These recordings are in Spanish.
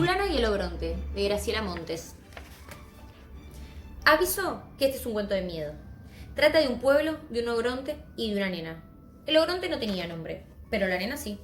Irulana y el Ogronte, de Graciela Montes. Aviso que este es un cuento de miedo. Trata de un pueblo, de un ogronte y de una nena. El ogronte no tenía nombre, pero la nena sí.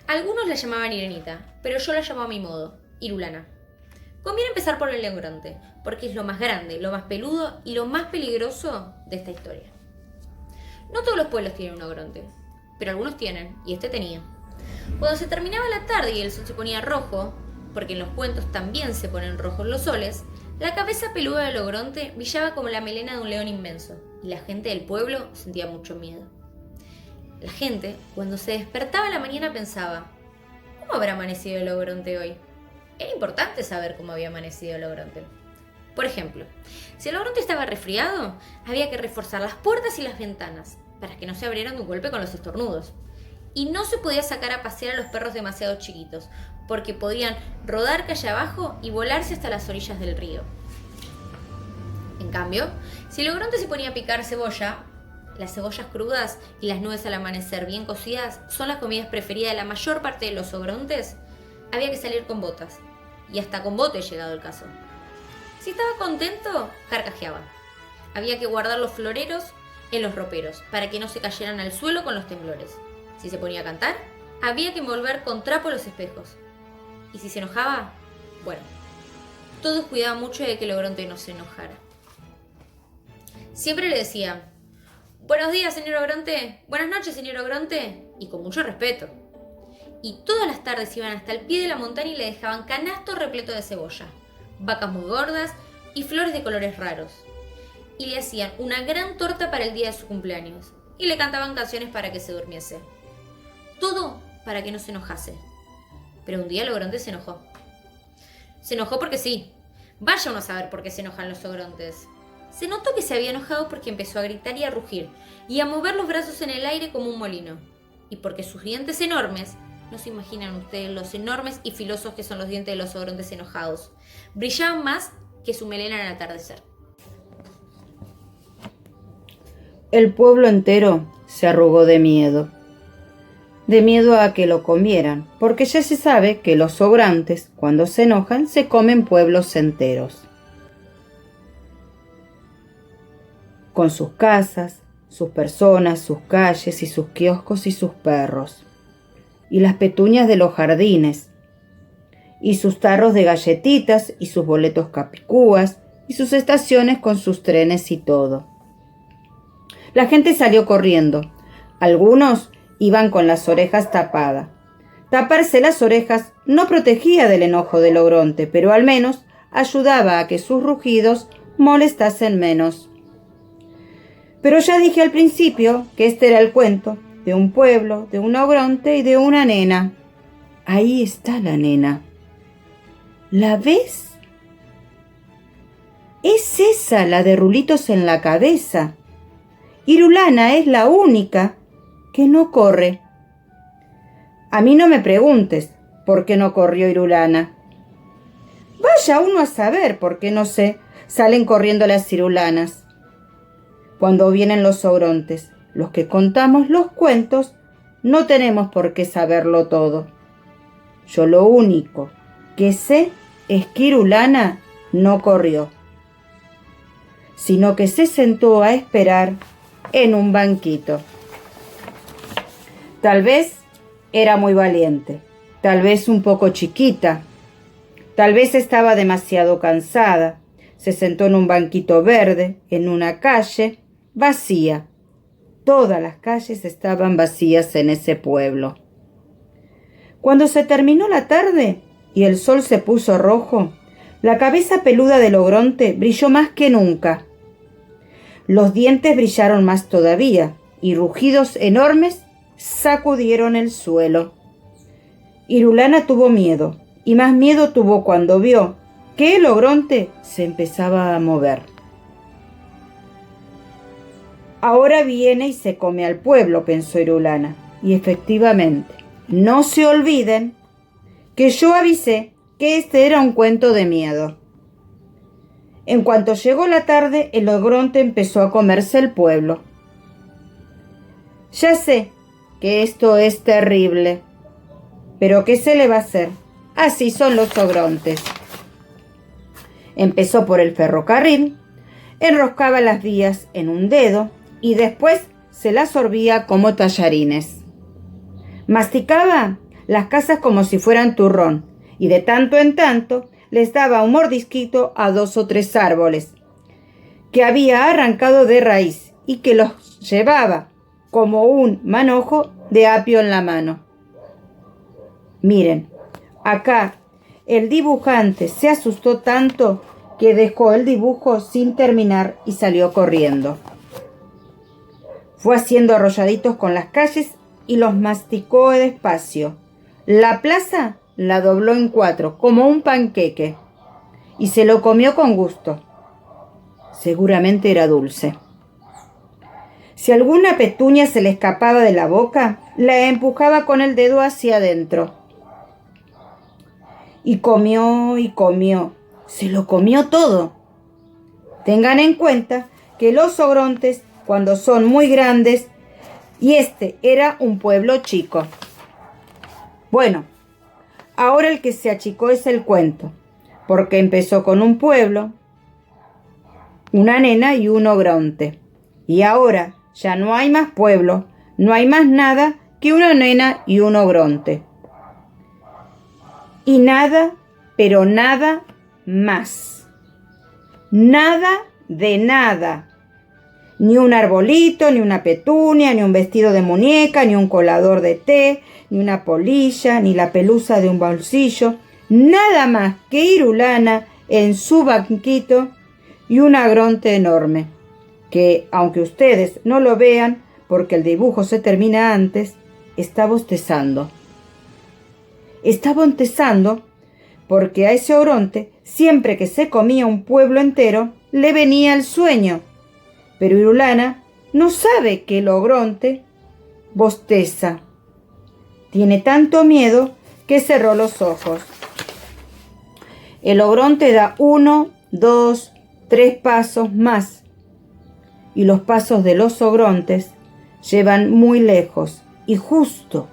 Algunos la llamaban Irenita, pero yo la llamaba a mi modo, Irulana. Conviene empezar por el ogronte, porque es lo más grande, lo más peludo y lo más peligroso de esta historia. No todos los pueblos tienen un ogronte, pero algunos tienen, y este tenía. Cuando se terminaba la tarde y el sol se ponía rojo, porque en los cuentos también se ponen rojos los soles, la cabeza peluda del ogronte brillaba como la melena de un león inmenso, y la gente del pueblo sentía mucho miedo. La gente, cuando se despertaba a la mañana, pensaba: ¿cómo habrá amanecido el ogronte hoy? Era importante saber cómo había amanecido el ogronte. Por ejemplo, si el ogronte estaba resfriado, había que reforzar las puertas y las ventanas, para que no se abrieran de un golpe con los estornudos. Y no se podía sacar a pasear a los perros demasiado chiquitos, porque podían rodar calle abajo y volarse hasta las orillas del río. En cambio, si el ogronte se ponía a picar cebolla, las cebollas crudas y las nubes al amanecer bien cocidas son las comidas preferidas de la mayor parte de los ogrontes, había que salir con botas. Y hasta con bote llegado el caso. Si estaba contento, carcajeaba. Había que guardar los floreros en los roperos, para que no se cayeran al suelo con los temblores. Si se ponía a cantar, había que envolver con trapo los espejos. Y si se enojaba, bueno, todos cuidaban mucho de que el ogronte no se enojara. Siempre le decían: buenos días, señor ogronte, buenas noches, señor ogronte, y con mucho respeto. Y todas las tardes iban hasta el pie de la montaña y le dejaban canastos repletos de cebolla, vacas muy gordas y flores de colores raros. Y le hacían una gran torta para el día de su cumpleaños, y le cantaban canciones para que se durmiese. Todo para que no se enojase. Pero un día el ogronte se enojó. Se enojó porque sí. Vaya uno a saber por qué se enojan los ogrontes. Se notó que se había enojado porque empezó a gritar y a rugir, y a mover los brazos en el aire como un molino. Y porque sus dientes enormes, no se imaginan ustedes los enormes y filosos que son los dientes de los ogrontes enojados, brillaban más que su melena al atardecer. El pueblo entero se arrugó de miedo a que lo comieran, porque ya se sabe que los ograntes, cuando se enojan, se comen pueblos enteros. Con sus casas, sus personas, sus calles y sus kioscos y sus perros, y las petuñas de los jardines, y sus tarros de galletitas y sus boletos capicúas, y sus estaciones con sus trenes y todo. La gente salió corriendo. Algunos iban con las orejas tapadas. Taparse las orejas no protegía del enojo del ogronte, pero al menos ayudaba a que sus rugidos molestasen menos. Pero ya dije al principio que este era el cuento de un pueblo, de un ogronte y de una nena. Ahí está la nena. ¿La ves? Es esa, la de rulitos en la cabeza. Irulana es la única que no corre. A mí no me preguntes por qué no corrió Irulana. Vaya uno a saber por qué no sé, salen corriendo las irulanas. Cuando vienen los ogrontes, los que contamos los cuentos, no tenemos por qué saberlo todo. Yo lo único que sé es que Irulana no corrió, sino que se sentó a esperar en un banquito. Tal vez era muy valiente, tal vez un poco chiquita, tal vez estaba demasiado cansada. Se sentó en un banquito verde, en una calle vacía. Todas las calles estaban vacías en ese pueblo. Cuando se terminó la tarde y el sol se puso rojo, la cabeza peluda del ogronte brilló más que nunca. Los dientes brillaron más todavía y rugidos enormes sacudieron el suelo. Irulana tuvo miedo, y más miedo tuvo cuando vio que el ogronte se empezaba a mover. Ahora viene y se come al pueblo, pensó Irulana. Y efectivamente, no se olviden que yo avisé que este era un cuento de miedo. En cuanto llegó la tarde, el ogronte empezó a comerse el pueblo. Ya sé que esto es terrible, pero ¿qué se le va a hacer? Así son los ogrontes. Empezó por el ferrocarril, enroscaba las vías en un dedo y después se las sorbía como tallarines. Masticaba las casas como si fueran turrón y de tanto en tanto les daba un mordisquito a 2 o 3 árboles que había arrancado de raíz y que los llevaba como un manojo de apio en la mano. Miren, acá el dibujante se asustó tanto que dejó el dibujo sin terminar y salió corriendo. Fue haciendo arrolladitos con las calles y los masticó despacio. La plaza la dobló en 4, como un panqueque, y se lo comió con gusto. Seguramente era dulce. Si alguna petunia se le escapaba de la boca, la empujaba con el dedo hacia adentro. Y comió y comió. Se lo comió todo. Tengan en cuenta que los ogrontes, cuando son muy grandes, y este era un pueblo chico. Bueno, ahora el que se achicó es el cuento, porque empezó con un pueblo, una nena y un ogronte. Y ahora ya no hay más pueblo, no hay más nada que una nena y un ogronte. Y nada, pero nada más. Nada de nada. Ni un arbolito, ni una petunia, ni un vestido de muñeca, ni un colador de té, ni una polilla, ni la pelusa de un bolsillo. Nada más que Irulana en su banquito y un ogronte enorme, que, aunque ustedes no lo vean, porque el dibujo se termina antes, está bostezando. Está bostezando porque a ese ogronte, siempre que se comía un pueblo entero, le venía el sueño. Pero Irulana no sabe que el ogronte bosteza. Tiene tanto miedo que cerró los ojos. El ogronte da 1, 2, 3 pasos más. Y los pasos de los ogrontes llevan muy lejos. Y justo,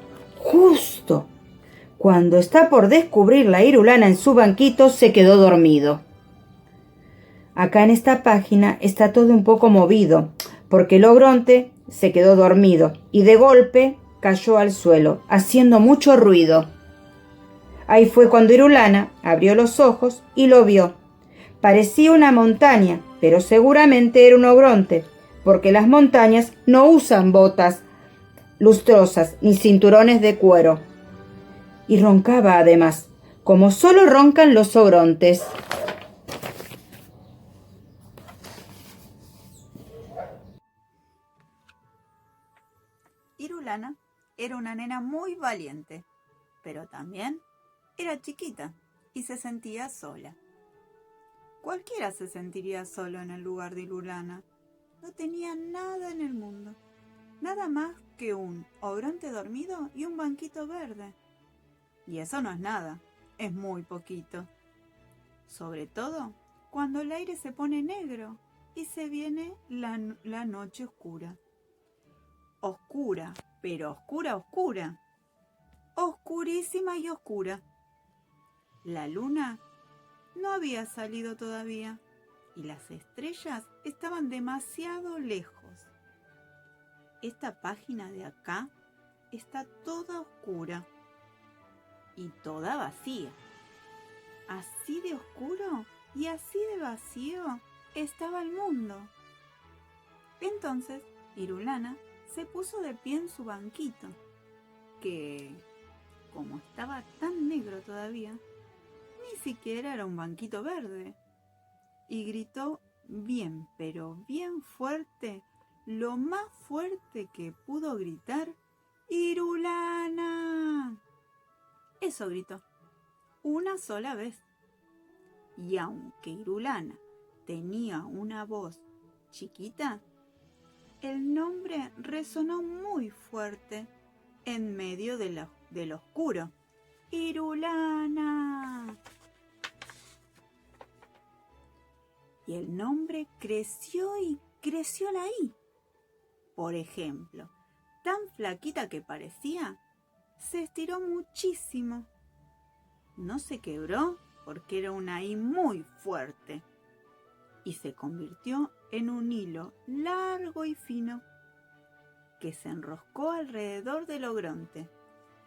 cuando está por descubrir la Irulana en su banquito, se quedó dormido. Acá en esta página está todo un poco movido, porque el ogronte se quedó dormido y de golpe cayó al suelo, haciendo mucho ruido. Ahí fue cuando Irulana abrió los ojos y lo vio. Parecía una montaña, pero seguramente era un ogronte, porque las montañas no usan botas lustrosas ni cinturones de cuero. Y roncaba además, como solo roncan los ogrontes. Irulana era una nena muy valiente, pero también era chiquita y se sentía sola. Cualquiera se sentiría solo en el lugar de Irulana. No tenía nada en el mundo, nada más que un ogronte dormido y un banquito verde. Y eso no es nada, es muy poquito. Sobre todo cuando el aire se pone negro y se viene la noche oscura. Oscura, pero oscura, oscura. Oscurísima y oscura. La luna no había salido todavía y las estrellas estaban demasiado lejos. Esta página de acá está toda oscura y toda vacía. Así de oscuro y así de vacío estaba el mundo. Entonces Irulana se puso de pie en su banquito, que, como estaba tan negro todavía, ni siquiera era un banquito verde, y gritó bien, pero bien fuerte, lo más fuerte que pudo gritar: ¡Irulana! Eso gritó, una sola vez. Y aunque Irulana tenía una voz chiquita, el nombre resonó muy fuerte en medio del oscuro. ¡Irulana! Y el nombre creció y creció la I. Por ejemplo, tan flaquita que parecía, se estiró muchísimo. no se quebró porque era una I muy fuerte y se convirtió en un hilo largo y fino que se enroscó alrededor del ogronte,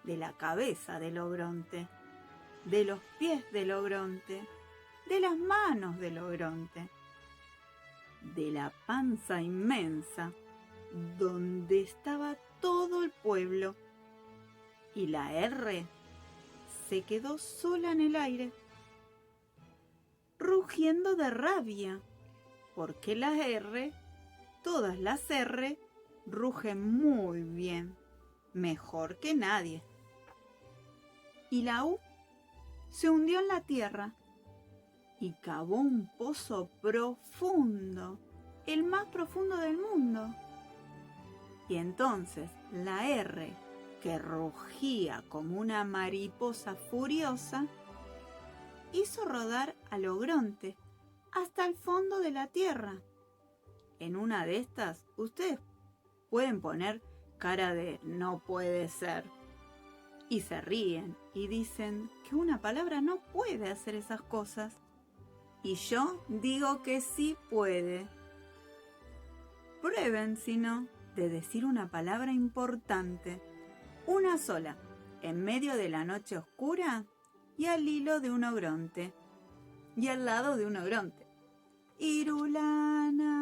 de la cabeza del ogronte, de los pies del ogronte, de las manos del ogronte, de la panza inmensa donde estaba todo el pueblo, y la R se quedó sola en el aire, rugiendo de rabia, porque la R, todas las R, rugen muy bien, mejor que nadie. Y la U se hundió en la tierra y cavó un pozo profundo, el más profundo del mundo. Y entonces la R, que rugía como una mariposa furiosa, hizo rodar al ogronte hasta el fondo de la tierra. En una de estas, ustedes pueden poner cara de no puede ser. Y se ríen y dicen que una palabra no puede hacer esas cosas. Y yo digo que sí puede. Prueben, si no, de decir una palabra importante, una sola, en medio de la noche oscura y al hilo de un ogronte, y al lado de un ogronte. Irulana.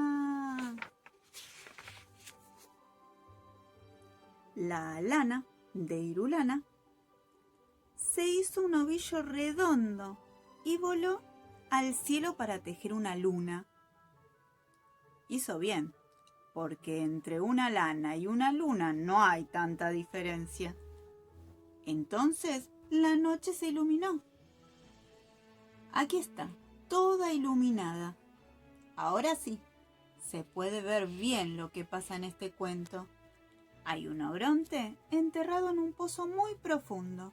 La lana de Irulana se hizo un ovillo redondo y voló al cielo para tejer una luna. Hizo bien, porque entre una lana y una luna no hay tanta diferencia. Entonces la noche se iluminó. Aquí está, toda iluminada. Ahora sí, se puede ver bien lo que pasa en este cuento. Hay un ogronte enterrado en un pozo muy profundo,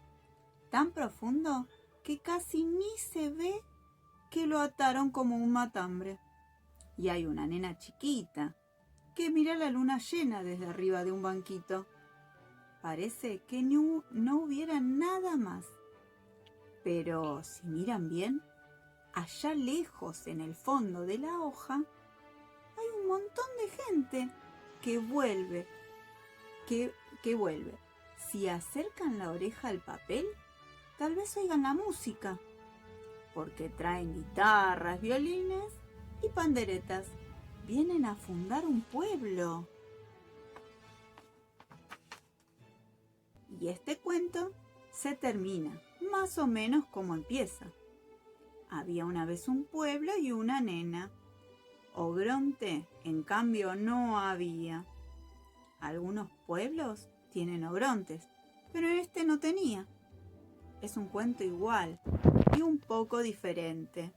tan profundo que casi ni se ve que lo ataron como un matambre. Y hay una nena chiquita que mira la luna llena desde arriba de un banquito. Parece que no hubiera nada más. Pero si miran bien, allá lejos en el fondo de la hoja hay un montón de gente que vuelve. Si acercan la oreja al papel, tal vez oigan la música, porque traen guitarras, violines y panderetas. Vienen a fundar un pueblo. Y este cuento se termina más o menos como empieza. Había una vez un pueblo y una nena. Ogronte, en cambio, no había. Algunos pueblos tienen ogrontes, pero este no tenía. Es un cuento igual y un poco diferente.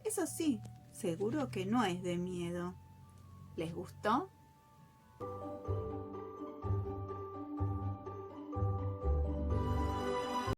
Eso sí, seguro que no es de miedo. ¿Les gustó?